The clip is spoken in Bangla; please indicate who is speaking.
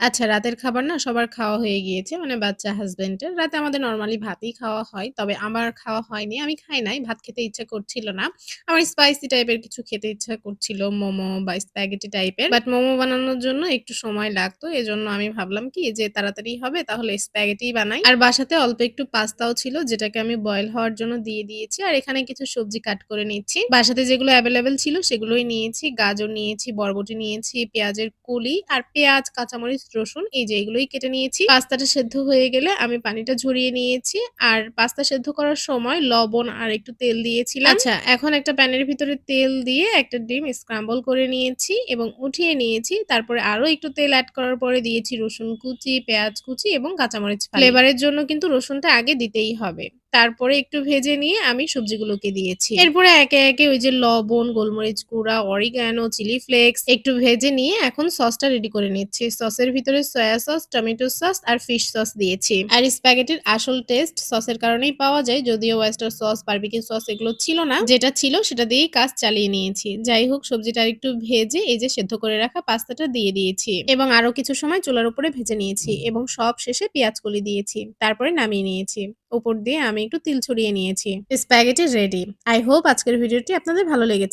Speaker 1: আচ্ছা, রাতের খাবার না সবার খাওয়া হয়ে গিয়েছে। মানে বাচ্চা, হাসব্যান্ডের। রাতে আমাদের নরমালি ভাতই খাওয়া হয়। তবে আমার খাওয়া হয়নি। আমি খাই নাই। ভাত খেতে ইচ্ছা করছিল না। আমার স্পাইসি টাইপের কিছু খেতে ইচ্ছা করছিল। মোমো বা স্প্যাগেটি টাইপের। বাট মোমো বানানোর জন্য একটু সময় লাগতো। এজন্য আমি ভাবলাম কি যে তাড়াতাড়ি হবে তাহলে স্প্যাগেটিই বানাই। আর বাসাতে অল্প একটু পাস্তাও ছিল যেটাকে আমি বয়েল হওয়ার জন্য দিয়ে দিয়েছি। আর এখানে কিছু সবজি কাট করে নিচ্ছি। বাসাতে যেগুলো এভেইলেবল ছিল সেগুলোই নিয়েছি। গাজর নিয়েছি, বরবটি নিয়েছি, পেঁয়াজের কলি আর পেঁয়াজ, কাঁচামরিচ, রসুন এই যে এগুলোই কেটে নিয়েছি। পাস্তাটা সেদ্ধ হয়ে গেলে আমি পানিটা ঝরিয়ে নিয়েছি। আর পাস্তা সেদ্ধ করার সময় লবণ আর একটু তেল দিয়েছিলাম। আচ্ছা, এখন একটা প্যানের ভিতরে তেল দিয়ে একটা ডিম স্ক্রাম্বল করে নিয়েছি এবং উঠিয়ে নিয়েছি। তারপরে আরো একটু তেল এড করার পরে দিয়েছি রসুন কুচি, পেঁয়াজ কুচি এবং কাঁচামরিচ ফালি। ফ্লেভারের জন্য কিন্তু রসুনটা আগে দিতেই হবে। তারপরে একটু ভেজে নিয়ে আমি সবজিগুলোকে দিয়েছি। এরপরে একে, একে ওই যে লবণ, গোলমরিচ গুঁড়া, অরিগ্যানো, চিলি ফ্লেক্স একটু ভেজে নিয়ে এখন সসটা রেডি করে নিচ্ছি। সসের ভিতরে সয়া সস, টমেটো সস আর ফিশ সস দিয়েছি। আর স্প্যাগেটির আসল টেস্ট সসের কারণেই পাওয়া যায়। যদিও ওয়েস্টার সস, বারবিকিউ সস এগুলো ছিল না। যেটা ছিল সেটা দিয়েই কাজ চালিয়ে নিয়েছি। যাই হোক সবজিটা আরেকটু ভেজে এই যে সেদ্ধ করে রাখা পাস্তাটা দিয়ে দিয়েছি। এবং আরো কিছু সময় চুলার উপরে ভেজে নিয়েছি এবং সব শেষে পেঁয়াজ কলি দিয়েছি। তারপরে নামিয়ে নিয়েছি। উপর দিয়ে আমি একটু তিল ছড়িয়ে নিয়েছি। Spaghetti ready. আই হোপ আজকের ভিডিওটি আপনাদের ভালো লেগেছে।